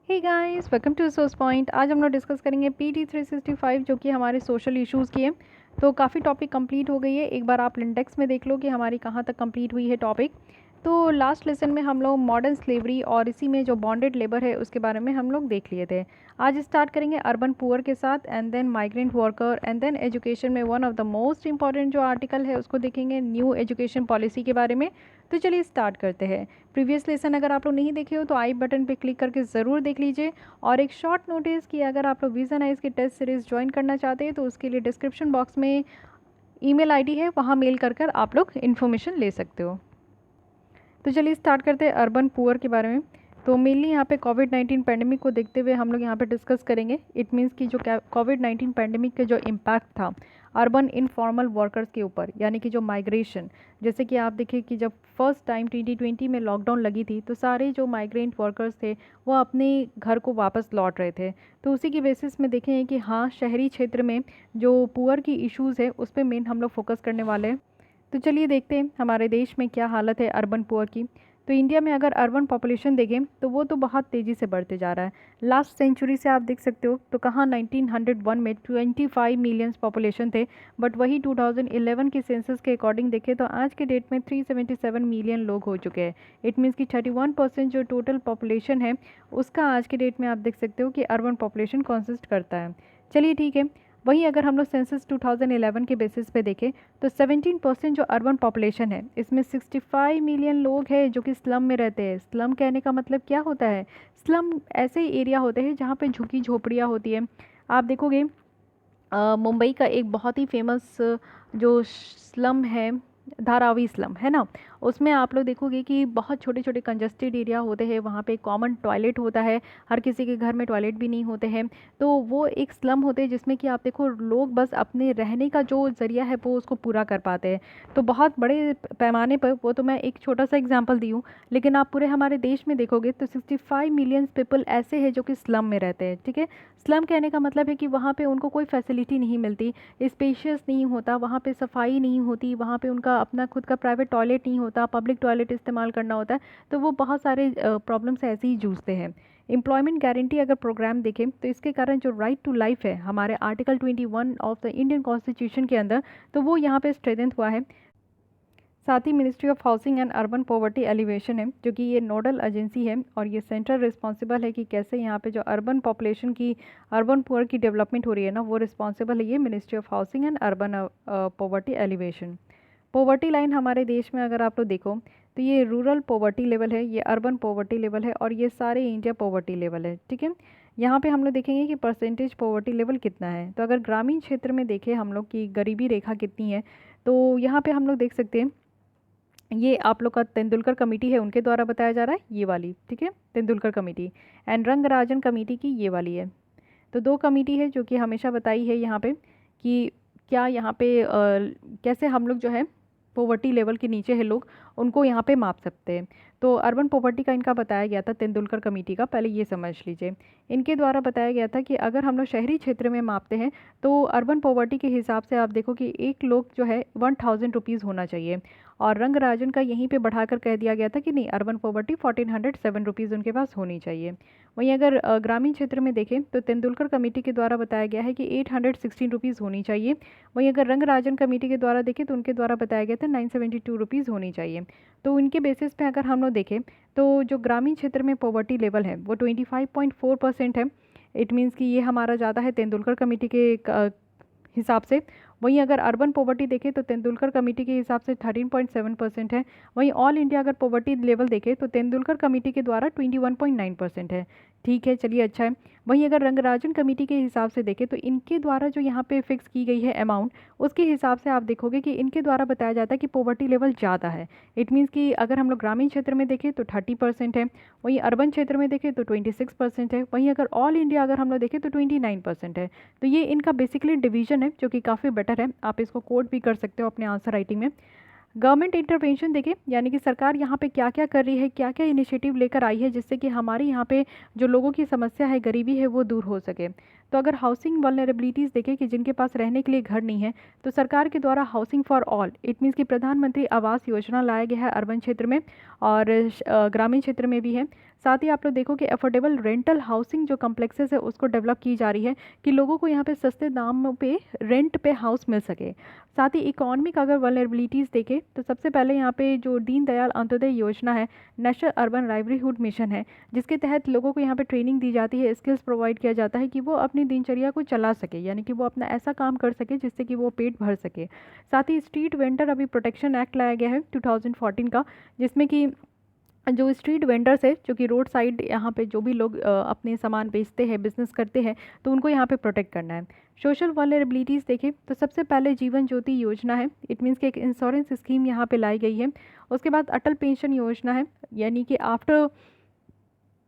Hey guys, welcome to source point. आज हम लोग डिस्कस करेंगे पीटी 365 जो कि हमारे सोशल इश्यूज़ की है। तो काफ़ी टॉपिक कंप्लीट हो गई है। एक बार आप इंडेक्स में देख लो कि हमारी कहाँ तक कंप्लीट हुई है टॉपिक। तो लास्ट लेसन में हम लोग मॉडर्न स्लेवरी और इसी में जो बॉन्डेड लेबर है उसके बारे में हम लोग देख लिए थे। आज स्टार्ट करेंगे अर्बन पुअर के साथ and then migrant worker and then education में one of the most important जो आर्टिकल है उसको देखेंगे, न्यू एजुकेशन पॉलिसी के बारे में। तो चलिए स्टार्ट करते हैं। प्रीवियस लेसन अगर आप लोग नहीं देखे हो तो आई बटन पे क्लिक करके ज़रूर देख लीजिए। और एक शॉर्ट नोटिस कि अगर आप लोग विजन आइज की टेस्ट सीरीज़ ज्वाइन करना चाहते हैं तो उसके लिए डिस्क्रिप्शन बॉक्स में ईमेल आईडी है, वहाँ मेल कर कर आप लोग इन्फॉर्मेशन ले सकते हो। तो चलिए स्टार्ट करते हैं अर्बन पुअर के बारे में। तो मेनली यहाँ पे कोविड-19 पैंडेमिक को देखते हुए हम लोग यहाँ पे डिस्कस करेंगे। इट मीन्स कि जो कोविड-19 पैंडेमिक का जो इम्पैक्ट था अर्बन इनफॉर्मल वर्कर्स के ऊपर, यानी कि जो माइग्रेशन, जैसे कि आप देखिए कि जब फर्स्ट टाइम 2020 में लॉकडाउन लगी थी तो सारे जो माइग्रेंट वर्कर्स थे वो अपने घर को वापस लौट रहे थे। तो उसी की बेसिस में देखें कि हाँ, शहरी क्षेत्र में जो पुअर की इश्यूज़ है उस पर मेन हम लोग फोकस करने वाले हैं। तो चलिए देखते हैं हमारे देश में क्या हालत है अर्बन पुअर की। तो इंडिया में अगर अर्बन पॉपुलेशन देखें तो वो तो बहुत तेज़ी से बढ़ते जा रहा है। लास्ट सेंचुरी से आप देख सकते हो तो कहाँ 1901 में 25 मिलियंस पॉपुलेशन थे, बट वही 2011 के सेंसस के अकॉर्डिंग देखें तो आज के डेट में 377 मिलियन लोग हो चुके हैं। इट मीन्स कि 31% जो टोटल पॉपुलेशन है उसका आज के डेट में आप देख सकते हो कि अर्बन पॉपुलेशन कंसिस्ट करता है। चलिए ठीक है। वहीं अगर हम लोग सेंसस 2011 के बेसिस पे देखें तो 17% जो अर्बन पॉपुलेशन है इसमें 65 मिलियन लोग हैं जो कि स्लम में रहते हैं। स्लम कहने का मतलब क्या होता है? स्लम ऐसे एरिया होते हैं जहाँ पे झुकी झोपड़ियाँ होती है। आप देखोगे मुंबई का एक बहुत ही फेमस जो स्लम है, धारावी स्लम है ना, उसमें आप लोग देखोगे कि बहुत छोटे छोटे कंजस्टेड एरिया होते हैं, वहाँ पे कॉमन टॉयलेट होता है, हर किसी के घर में टॉयलेट भी नहीं होते हैं। तो वो एक स्लम होते हैं जिसमें कि आप देखो लोग बस अपने रहने का जो ज़रिया है वो उसको पूरा कर पाते हैं। तो बहुत बड़े पैमाने पर, वो तो मैं एक छोटा सा एग्जांपल दी हूँ, लेकिन आप पूरे हमारे देश में देखोगे तो 65 मिलियन पीपल ऐसे हैं जो कि स्लम में रहते हैं। ठीक है। स्लम कहने का मतलब है कि वहाँ पे उनको कोई फैसिलिटी नहीं मिलती, स्पेशियस नहीं होता, वहाँ पे सफाई नहीं होती, वहाँ पे उनका अपना खुद का प्राइवेट टॉयलेट नहीं होता, पब्लिक टॉयलेट इस्तेमाल करना होता है। तो वो बहुत सारे प्रॉब्लम से ऐसे ही जूझते हैं। एम्प्लॉयमेंट गारंटी अगर प्रोग्राम देखें तो इसके कारण जो राइट टू लाइफ है हमारे article 21 of the Indian constitution के अंदर, तो वो यहाँ पे स्ट्रेंथ हुआ है। साथ ही ministry of housing and urban poverty alleviation है जो कि ये नोडल एजेंसी है और ये सेंट्रल रिस्पॉन्सिबल है कि कैसे यहाँ पे जो अर्बन पॉपुलेशन की, अर्बन पुअर की डेवलपमेंट हो रही है ना, वो रिस्पॉन्सिबल है ये ministry of housing and urban poverty elevation. Poverty line हमारे देश में अगर आप लोग देखो तो ये रूरल पॉवर्टी लेवल है, ये अर्बन पॉवर्टी लेवल है और ये सारे इंडिया पॉवर्टी लेवल है। ठीक है। यहाँ पे हम लोग देखेंगे कि परसेंटेज पॉवर्टी लेवल कितना है। तो अगर ग्रामीण क्षेत्र में देखें हम लोग की गरीबी रेखा कितनी है, तो यहाँ पे हम लोग देख सकते हैं, ये आप लोग का तेंदुलकर कमेटी है उनके द्वारा बताया जा रहा है, ये वाली। ठीक है, Tendulkar committee and Rangarajan committee की ये वाली है। तो दो कमेटी है जो कि हमेशा बताई है यहाँ पे कि क्या यहाँ पे कैसे हम लोग जो है पोवर्टी लेवल के नीचे है लोग, उनको यहाँ पे माप सकते हैं। तो अर्बन पोवर्टी का इनका बताया गया था तेंदुलकर कमेटी का, पहले ये समझ लीजिए। इनके द्वारा बताया गया था कि अगर हम लोग शहरी क्षेत्र में मापते हैं तो अर्बन पोवर्टी के हिसाब से आप देखो कि एक लोग जो है 1000 रुपीज़ होना चाहिए। और रंगराजन का यहीं पे बढ़ाकर कह दिया गया था कि नहीं, अर्बन पॉवर्टी 1407 रुपीज़ उनके पास होनी चाहिए। वहीं अगर ग्रामीण क्षेत्र में देखें तो तेंदुलकर कमेटी के द्वारा बताया गया है कि 816 रुपीज़ होनी चाहिए। वहीं अगर रंगराजन कमेटी के द्वारा देखें तो उनके द्वारा बताया गया था 972 रुपीज़ होनी चाहिए। तो उनके बेसिस पे अगर हम लोग देखें तो जो ग्रामीण क्षेत्र में पॉवर्टी लेवल है वो 25.4% है। इट मीन्स कि ये हमारा ज़्यादा है तेंदुलकर कमेटी के हिसाब से। वहीं अगर अर्बन पॉवर्टी देखें तो तेंदुलकर कमेटी के हिसाब से 13.7% है। वहीं ऑल इंडिया अगर पॉवर्टी लेवल देखें तो तेंदुलकर कमेटी के द्वारा 21.9% है। ठीक है, चलिए अच्छा है। वहीं अगर रंगराजन कमेटी के हिसाब से देखें तो इनके द्वारा जो यहाँ पे फिक्स की गई है अमाउंट, उसके हिसाब से आप देखोगे कि इनके द्वारा बताया जाता है कि पॉवर्टी लेवल ज़्यादा है। इट मीन्स कि अगर हम लोग ग्रामीण क्षेत्र में देखें तो 30% है, वहीं अर्बन क्षेत्र में देखें तो 26% है, वहीं अगर ऑल इंडिया अगर हम लोग देखें तो 29% है। तो ये इनका बेसिकली डिवीजन है जो कि काफ़ी बेटर है। आप इसको कोड भी कर सकते हो अपने आंसर राइटिंग में। गवर्नमेंट इंटरवेंशन देखिए, यानी कि सरकार यहाँ पे क्या क्या कर रही है, क्या क्या इनिशिएटिव लेकर आई है जिससे कि हमारे यहाँ पे जो लोगों की समस्या है, गरीबी है, वो दूर हो सके। तो अगर हाउसिंग वल्नरेबिलिटीज़ देखें कि जिनके पास रहने के लिए घर नहीं है, तो सरकार के द्वारा housing for all, it means कि प्रधानमंत्री आवास योजना लाया गया है अर्बन क्षेत्र में और ग्रामीण क्षेत्र में भी है। साथ ही आप लोग देखो कि अफोर्डेबल रेंटल हाउसिंग जो कम्प्लेक्सेस है उसको डेवलप की जा रही है कि लोगों को यहाँ पे सस्ते दाम पे रेंट पे हाउस मिल सके। साथ ही इकोनॉमिक अगर वल्नरेबिलिटीज़ देखें तो सबसे पहले यहाँ पे जो दीनदयाल अंत्योदय योजना है, नेशनल अर्बन लाइवलीहुड मिशन है, जिसके तहत लोगों को यहाँ पे ट्रेनिंग दी जाती है, स्किल्स प्रोवाइड किया जाता है कि वो अपनी दिनचर्या को चला सके, यानी कि वो अपना ऐसा काम कर सके जिससे कि वो पेट भर सके। साथ ही स्ट्रीट वेंडर अभी प्रोटेक्शन एक्ट लाया गया है 2014 का, जिसमें कि जो स्ट्रीट वेंडर्स है जो कि रोड साइड यहाँ पे जो भी लोग अपने सामान बेचते हैं, बिजनेस करते हैं, तो उनको यहाँ पे प्रोटेक्ट करना है। सोशल वल्नरेबिलिटीज़ देखें तो सबसे पहले जीवन ज्योति योजना है, इट मीन्स कि एक इंश्योरेंस स्कीम यहाँ पे लाई गई है। उसके बाद अटल पेंशन योजना है, यानी कि आफ्टर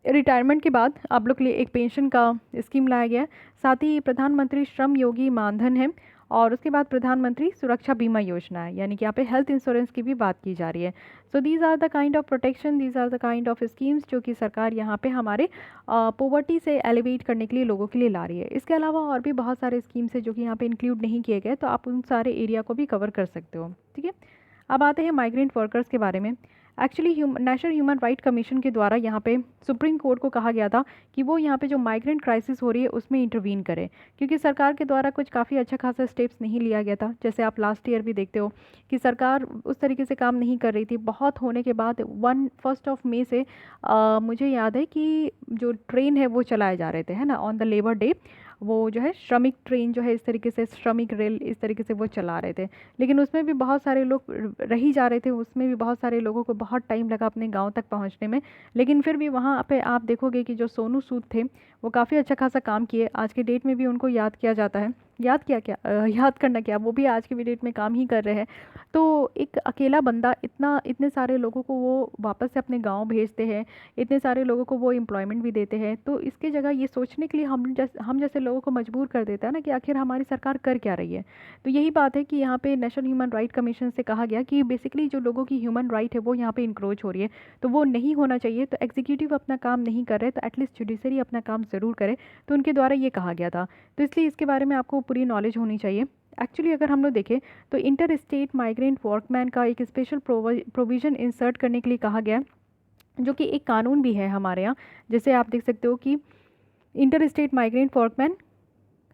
रिटायरमेंट के बाद आप लोग के लिए एक पेंशन का स्कीम लाया गया है। साथ ही प्रधानमंत्री श्रम योगी मानधन है, और उसके बाद प्रधानमंत्री सुरक्षा बीमा योजना है, यानी कि यहाँ पे हेल्थ इंश्योरेंस की भी बात की जा रही है। So these are the kind of protection, these are the kind of schemes जो कि सरकार यहाँ पे हमारे पॉवर्टी से एलिवेट करने के लिए लोगों के लिए ला रही है। इसके अलावा और भी बहुत सारे स्कीम्स है जो कि यहाँ पे इंक्लूड नहीं किए गए, तो आप उन सारे एरिया को भी कवर कर सकते हो। ठीक है, अब आते हैं माइग्रेंट वर्कर्स के बारे में। Actually national human right commission के द्वारा यहाँ पे सुप्रीम कोर्ट को कहा गया था कि वो यहाँ पे जो माइग्रेंट क्राइसिस हो रही है उसमें इंटरवीन करे, क्योंकि सरकार के द्वारा कुछ काफ़ी अच्छा खासा स्टेप्स नहीं लिया गया था। जैसे आप लास्ट ईयर भी देखते हो कि सरकार उस तरीके से काम नहीं कर रही थी। बहुत होने के बाद 1 मई से मुझे याद है कि जो ट्रेन है वो चलाए जा रहे थे, है ना, ऑन द लेबर डे, वो जो है श्रमिक ट्रेन जो है इस तरीके से, श्रमिक रेल इस तरीके से वो चला रहे थे। लेकिन उसमें भी बहुत सारे लोग रही जा रहे थे, उसमें भी बहुत सारे लोगों को बहुत टाइम लगा अपने गांव तक पहुंचने में। लेकिन फिर भी वहाँ पे आप देखोगे कि जो सोनू सूद थे वो काफ़ी अच्छा खासा काम किए। आज के डेट में भी उनको याद किया जाता है। याद किया क्या याद करना क्या, वो भी आज के भी डेट में काम ही कर रहे हैं। तो एक अकेला बंदा इतने सारे लोगों को वो वापस से अपने गांव भेजते हैं, इतने सारे लोगों को वो एम्प्लॉयमेंट भी देते हैं। तो इसके जगह ये सोचने के लिए हम जैसे लोगों को मजबूर कर देता है ना कि आखिर हमारी सरकार कर क्या रही है। तो यही बात है कि यहाँ पे नेशनल ह्यूमन राइट कमीशन से कहा गया कि बेसिकली जो लोगों की ह्यूमन राइट है वो यहाँ पे इंक्रोच हो रही है, तो वो नहीं होना चाहिए। तो एग्जीक्यूटिव अपना काम नहीं कर रहे तो एटलीस्ट जुडिशरी अपना काम ज़रूर करे, तो उनके द्वारा ये कहा गया था। तो इसलिए इसके बारे में आपको पूरी नॉलेज होनी चाहिए। एक्चुअली अगर हम लोग देखें तो इंटर स्टेट माइग्रेंट वर्कमैन का एक स्पेशल प्रोविज़न इंसर्ट करने के लिए कहा गया, जो कि एक कानून भी है हमारे यहाँ। जैसे आप देख सकते हो कि inter state migrant workman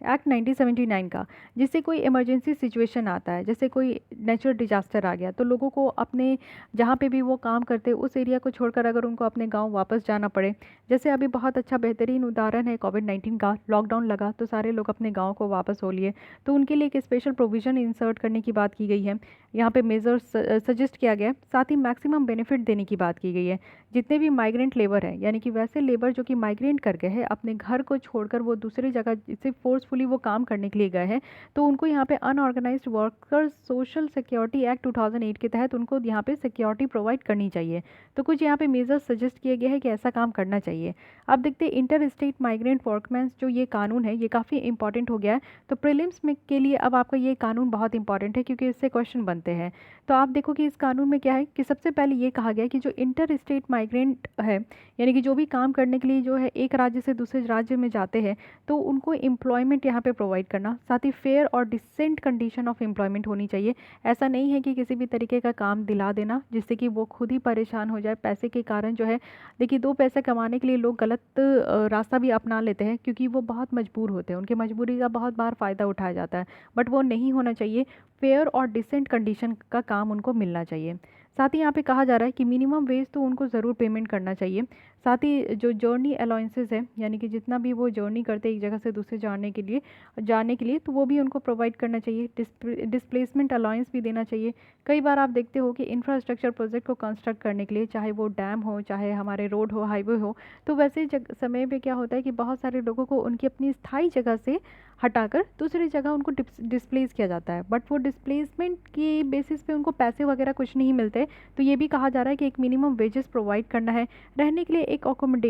act 1979 का, जिससे कोई इमरजेंसी सिचुएशन आता है, जैसे कोई नेचुरल डिजास्टर आ गया, तो लोगों को अपने जहाँ पे भी वो काम करते हैं उस एरिया को छोड़कर अगर उनको अपने गांव वापस जाना पड़े, जैसे अभी बहुत अच्छा बेहतरीन उदाहरण है कोविड-19 का, लॉकडाउन लगा तो सारे लोग अपने गाँव को वापस हो लिए, तो उनके लिए एक स्पेशल प्रोविज़न इंसर्ट करने की बात की गई है। यहाँ पे मेजर्स सजेस्ट किया गया है। साथ ही मैक्सिमम बेनिफिट देने की बात की गई है। जितने भी माइग्रेंट लेबर हैं, यानी कि वैसे लेबर जो कि माइग्रेंट कर गए हैं, अपने घर को छोड़कर वो दूसरी जगह से फोर्सफुली वो काम करने के लिए गए हैं, तो उनको यहाँ पे unorganised workers social security act 2008 के तहत उनको यहाँ पे सिक्योरिटी प्रोवाइड करनी चाहिए। तो कुछ यहाँ पे मेजर्स सजेस्ट किए गए हैं कि ऐसा काम करना चाहिए। अब देखते हैं इंटर स्टेट माइग्रेंट वर्कमैन जो ये कानून है ये काफ़ी इंपॉर्टेंट हो गया है। तो प्रीलिम्स में के लिए अब आपका ये कानून बहुत इंपॉर्टेंट है, क्योंकि इससे क्वेश्चन बनते हैं। तो आप देखो कि इस कानून में क्या है कि सबसे पहले ये कहा गया कि जो इंटर स्टेट माइग्रेंट है, यानी कि जो भी काम करने के लिए जो है एक राज्य से दूसरे राज्य में जाते हैं, तो उनको एम्प्लॉयमेंट यहाँ पे प्रोवाइड करना, साथ ही फेयर और डिसेंट कंडीशन ऑफ एम्प्लॉयमेंट होनी चाहिए। ऐसा नहीं है कि किसी भी तरीके का काम दिला देना जिससे कि वो खुद ही परेशान हो जाए पैसे के कारण। जो है देखिए, 2 पैसे कमाने के लिए लोग गलत रास्ता भी अपना लेते हैं, क्योंकि वो बहुत मजबूर होते हैं, उनकी मजबूरी का बहुत बार फ़ायदा उठाया जाता है, बट वो नहीं होना चाहिए। फेयर और डिसेंट कंडीशन का काम उनको मिलना चाहिए। साथ ही यहाँ पे कहा जा रहा है कि मिनिमम वेज तो उनको ज़रूर पेमेंट करना चाहिए। साथ ही जो जर्नी अलाउंसेस है, यानी कि जितना भी वो जर्नी करते हैं एक जगह से दूसरे जाने के लिए तो वो भी उनको प्रोवाइड करना चाहिए। डिस्प्लेसमेंट अलाउंस भी देना चाहिए। कई बार आप देखते हो कि इंफ्रास्ट्रक्चर प्रोजेक्ट को कंस्ट्रक्ट करने के लिए, चाहे वो डैम हो, चाहे हमारे रोड हो, हाईवे हो, तो वैसे समय पे क्या होता है कि बहुत सारे लोगों को उनकी अपनी स्थायी जगह से हटाकर दूसरी जगह उनको डिस्प्लेस किया जाता है, बट वो डिस्प्लेसमेंट की बेसिस पे उनको पैसे वगैरह कुछ नहीं मिलते। तो ये भी कहा जा रहा है कि एक मिनिमम वेजेस प्रोवाइड करना है। रहने के लिए एक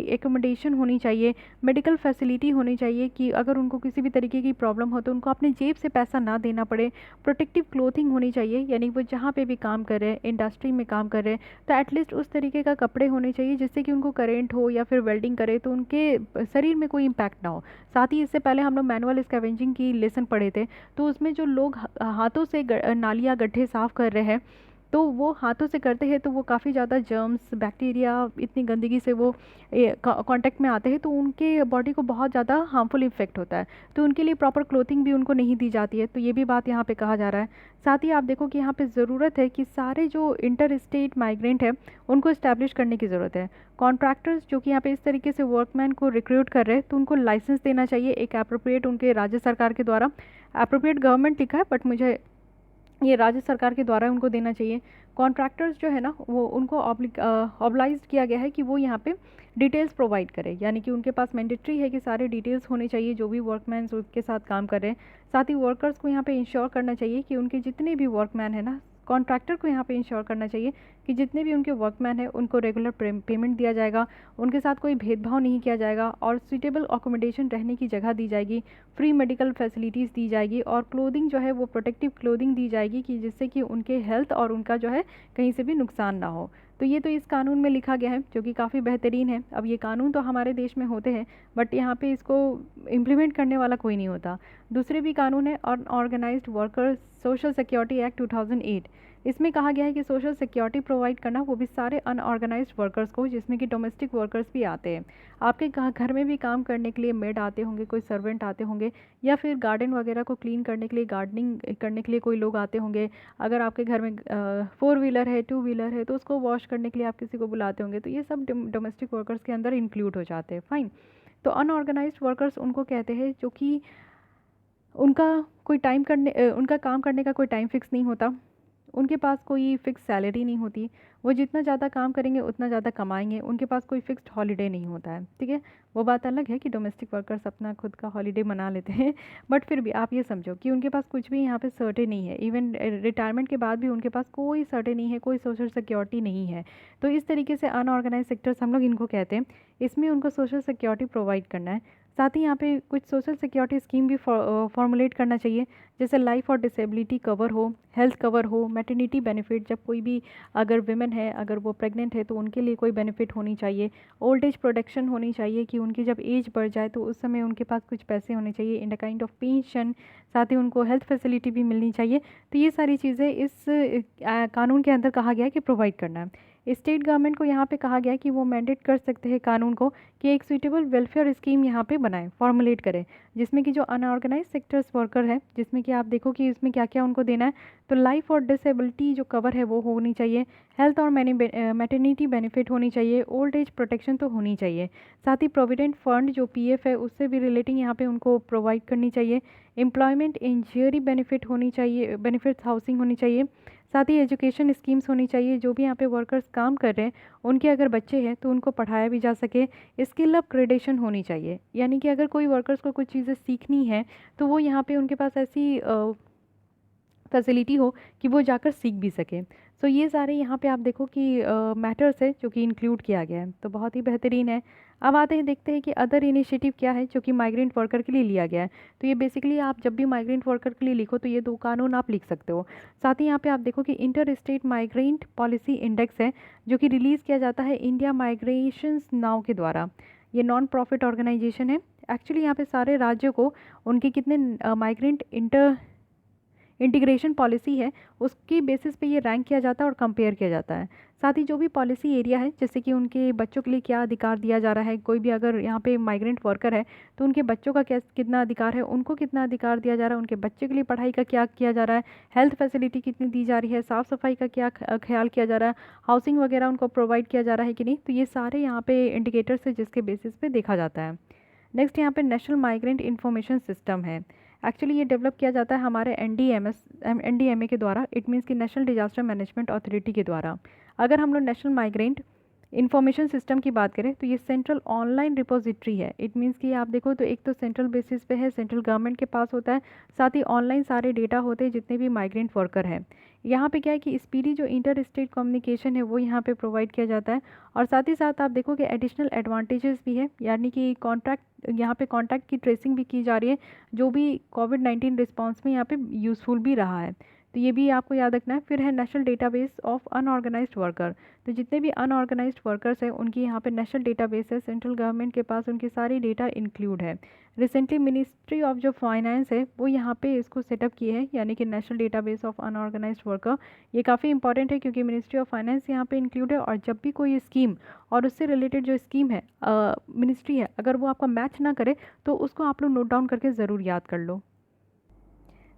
एकोमोडेशन होनी चाहिए, मेडिकल फैसिलिटी होनी चाहिए कि अगर उनको किसी भी तरीके की प्रॉब्लम हो तो उनको अपने जेब से पैसा ना देना पड़े। प्रोटेक्टिव क्लोथिंग होनी चाहिए, यानी वो जहाँ पे भी काम कर रहे हैं, इंडस्ट्री में काम कर रहे हैं, तो एटलीस्ट उस तरीके का कपड़े होने चाहिए जिससे कि उनको करेंट हो या फिर वेल्डिंग करे तो उनके शरीर में कोई इम्पैक्ट ना हो। साथ ही इससे पहले हम लोग मैनुअल स्कैवेंजिंग की लेसन पढ़े थे, तो उसमें जो लोग हाथों से नालियाँ गड्ढे साफ़ कर रहे हैं, तो वो हाथों से करते हैं तो वो काफ़ी ज़्यादा जर्म्स, बैक्टीरिया, इतनी गंदगी से वो कांटेक्ट में आते हैं, तो उनके बॉडी को बहुत ज़्यादा हार्मफुल इफेक्ट होता है। तो उनके लिए प्रॉपर क्लोथिंग भी उनको नहीं दी जाती है, तो ये भी बात यहाँ पे कहा जा रहा है। साथ ही आप देखो कि यहाँ पे ज़रूरत है कि सारे जो इंटर स्टेट माइग्रेंट है उनको इस्टेब्लिश करने की ज़रूरत है। कॉन्ट्रैक्टर्स जो कि यहाँ पे इस तरीके से वर्कमैन को रिक्रूट कर रहे हैं, तो उनको लाइसेंस देना चाहिए एक एप्रोप्रिएट उनके राज्य सरकार के द्वारा। एप्रोप्रिएट गवर्नमेंट लिखा है, बट मुझे ये राज्य सरकार के द्वारा उनको देना चाहिए। कॉन्ट्रैक्टर्स जो है ना, वो उनको ऑब्लाइज्ड किया गया है कि वो यहाँ पे डिटेल्स प्रोवाइड करें, यानी कि उनके पास मैंडेटरी है कि सारे डिटेल्स होने चाहिए जो भी वर्कमैन उसके साथ काम कर रहे हैं। साथ ही वर्कर्स को यहाँ पे इंश्योर करना चाहिए कि उनके जितने भी वर्कमैन है ना, कॉन्ट्रैक्टर को यहाँ पे इंश्योर करना चाहिए कि जितने भी उनके वर्कमैन हैं उनको रेगुलर पेमेंट दिया जाएगा, उनके साथ कोई भेदभाव नहीं किया जाएगा, और सूटेबल अकोमोडेशन, रहने की जगह दी जाएगी, फ्री मेडिकल फैसिलिटीज़ दी जाएगी, और क्लोथिंग जो है वो प्रोटेक्टिव क्लोथिंग दी जाएगी कि जिससे कि उनके हेल्थ और उनका जो है कहीं से भी नुकसान ना हो। तो ये तो इस कानून में लिखा गया है, जो कि काफ़ी बेहतरीन है। अब ये कानून तो हमारे देश में होते हैं, बट यहाँ पे इसको इम्प्लीमेंट करने वाला कोई नहीं होता। दूसरे भी कानून है, organised workers social security act 2008। इसमें कहा गया है कि सोशल सिक्योरिटी प्रोवाइड करना, वो भी सारे अनऑर्गेनाइज्ड वर्कर्स को, जिसमें कि डोमेस्टिक वर्कर्स भी आते हैं। आपके घर में भी काम करने के लिए मेड आते होंगे, कोई सर्वेंट आते होंगे, या फिर गार्डन वगैरह को क्लीन करने के लिए, गार्डनिंग करने के लिए कोई लोग आते होंगे। अगर आपके घर में 4 व्हीलर है, 2 व्हीलर है, तो उसको वॉश करने के लिए आप किसी को बुलाते होंगे, तो ये सब डोमेस्टिक वर्कर्स के अंदर इंक्लूड हो जाते हैं। फाइन। तो अनऑर्गेनाइज्ड वर्कर्स उनको कहते हैं जो कि उनका काम करने का कोई टाइम फिक्स नहीं होता, उनके पास कोई फ़िक्स सैलरी नहीं होती, वो जितना ज़्यादा काम करेंगे उतना ज़्यादा कमाएंगे, उनके पास कोई फ़िक्स्ड हॉलिडे नहीं होता है। ठीक है, वो बात अलग है कि डोमेस्टिक वर्कर्स अपना खुद का हॉलिडे मना लेते हैं, बट फिर भी आप ये समझो कि उनके पास कुछ भी यहाँ पे सर्टेन नहीं है। इवन रिटायरमेंट के बाद भी उनके पास कोई सर्टेन नहीं है, कोई सोशल सिक्योरिटी नहीं है। तो इस तरीके से अनऑर्गेनाइज सेक्टर्स हम लोग इनको कहते हैं। इसमें उनको सोशल सिक्योरिटी प्रोवाइड करना है। साथ ही यहाँ पे कुछ सोशल सिक्योरिटी स्कीम भी फॉर्मुलेट करना चाहिए, जैसे लाइफ और डिसेबिलिटी कवर हो, हेल्थ कवर हो, मैटरनिटी बेनिफिट, जब कोई भी अगर विमेन है, अगर वो प्रेग्नेंट है तो उनके लिए कोई बेनिफिट होनी चाहिए, ओल्ड एज प्रोटेक्शन होनी चाहिए कि उनकी जब एज बढ़ जाए तो उस समय उनके पास कुछ पैसे होने चाहिए in the kind of pension. साथ ही उनको हेल्थ फैसिलिटी भी मिलनी चाहिए। तो ये सारी चीज़ें इस कानून के अंदर कहा गया है कि प्रोवाइड करना है। स्टेट गवर्नमेंट को यहाँ पे कहा गया है कि वो मैंडेट कर सकते हैं कानून को कि एक सूटेबल वेलफेयर स्कीम यहाँ पे बनाएं, फॉर्मुलेट करें, जिसमें कि जो अनऑर्गेनाइज सेक्टर्स वर्कर है, जिसमें कि आप देखो कि इसमें क्या क्या उनको देना है। तो लाइफ और डिसेबिलिटी जो कवर है वो होनी चाहिए, हेल्थ और मैटरनिटी बेनिफिट होनी चाहिए, ओल्ड एज प्रोटेक्शन तो होनी चाहिए। साथ ही प्रोविडेंट फंड जो पीएफ है उससे भी रिलेटिंग यहाँ पे उनको प्रोवाइड करनी चाहिए। एम्प्लॉयमेंट इंजरी बेनिफिट होनी चाहिए, बेनिफिट्स हाउसिंग होनी चाहिए। साथ ही एजुकेशन स्कीम्स होनी चाहिए, जो भी यहाँ पे वर्कर्स काम कर रहे हैं उनके अगर बच्चे हैं तो उनको पढ़ाया भी जा सके। स्किल अपग्रेडेशन होनी चाहिए, यानी कि अगर कोई वर्कर्स को कुछ चीज़ें सीखनी है तो वो यहाँ पे उनके पास ऐसी फैसिलिटी हो कि वो जाकर सीख भी सके। सो ये सारे यहाँ पे आप देखो कि मैटर्स है जो कि इंक्लूड किया गया है, तो बहुत ही बेहतरीन है। अब आते हैं, देखते हैं कि अदर इनिशिएटिव क्या है जो कि माइग्रेंट वर्कर के लिए लिया गया है। तो ये बेसिकली आप जब भी माइग्रेंट वर्कर के लिए लिखो तो ये 2 कानून आप लिख सकते हो। साथ ही यहाँ पे आप देखो कि inter state migrant policy index है जो कि रिलीज़ किया जाता है इंडिया माइग्रेशंस नाउ के द्वारा। ये नॉन प्रॉफिट ऑर्गेनाइजेशन है। एक्चुअली यहाँ पे सारे राज्यों को उनके कितने माइग्रेंट इंटीग्रेशन पॉलिसी है उसकी बेसिस पे ये रैंक किया जाता है और कंपेयर किया जाता है। साथ ही जो भी पॉलिसी एरिया है, जैसे कि उनके बच्चों के लिए क्या अधिकार दिया जा रहा है, कोई भी अगर यहाँ पे माइग्रेंट वर्कर है तो उनके बच्चों का कितना अधिकार है, उनको कितना अधिकार दिया जा रहा है, उनके बच्चे के लिए पढ़ाई का क्या किया जा रहा है, हेल्थ फैसिलिटी कितनी दी जा रही है, साफ़ सफाई का क्या ख्याल किया जा रहा है, हाउसिंग वगैरह उनको प्रोवाइड किया जा रहा है कि नहीं। तो ये सारे यहाँ पे इंडिकेटर्स है जिसके बेसिस पे देखा जाता है। नेक्स्ट यहाँ पे नेशनल माइग्रेंट इन्फॉर्मेशन सिस्टम है। एक्चुअली ये डेवलप किया जाता है हमारे एनडीएमए के द्वारा, इट मीन्स कि नेशनल डिजास्टर मैनेजमेंट अथॉरिटी के द्वारा। अगर हम लोग नेशनल माइग्रेंट इन्फॉर्मेशन सिस्टम की बात करें तो ये सेंट्रल ऑनलाइन रिपोजिटरी है। इट मीन्स कि आप देखो तो एक तो सेंट्रल बेसिस पे है, सेंट्रल गवर्नमेंट के पास होता है, साथ ही ऑनलाइन सारे डेटा होते हैं जितने भी माइग्रेंट वर्कर हैं। यहाँ पे क्या है कि स्पीडी जो इंटर स्टेट कम्युनिकेशन है वो यहाँ पे प्रोवाइड किया जाता है। और साथ ही साथ आप देखो कि एडिशनल एडवांटेजेस भी है, यानी कि कॉन्ट्रैक्ट यहाँ पे कॉन्टैक्ट की ट्रेसिंग भी की जा रही है, जो भी कोविड-19 रिस्पॉन्स में यहाँ पे यूज़फुल भी रहा है। तो ये भी आपको याद रखना है। फिर है national database of unorganised worker, तो जितने भी अनऑर्गेनाइज्ड वर्कर्स हैं उनकी यहाँ पे नेशनल डेटाबेस है, सेंट्रल गवर्नमेंट के पास उनकी सारी डेटा इंक्लूड है। रिसेंटली मिनिस्ट्री ऑफ जो फाइनेंस है वो यहाँ पे इसको सेटअप किए हैं, यानी कि national database of unorganised worker. ये काफ़ी इंपॉर्टेंट है क्योंकि मिनिस्ट्री ऑफ फाइनेंस यहाँ पे इंक्लूड है, और जब भी कोई स्कीम और उससे रिलेटेड जो स्कीम है मिनिस्ट्री है, अगर वो आपका मैच ना करे तो उसको आप लोग नोट डाउन करके ज़रूर याद कर लो।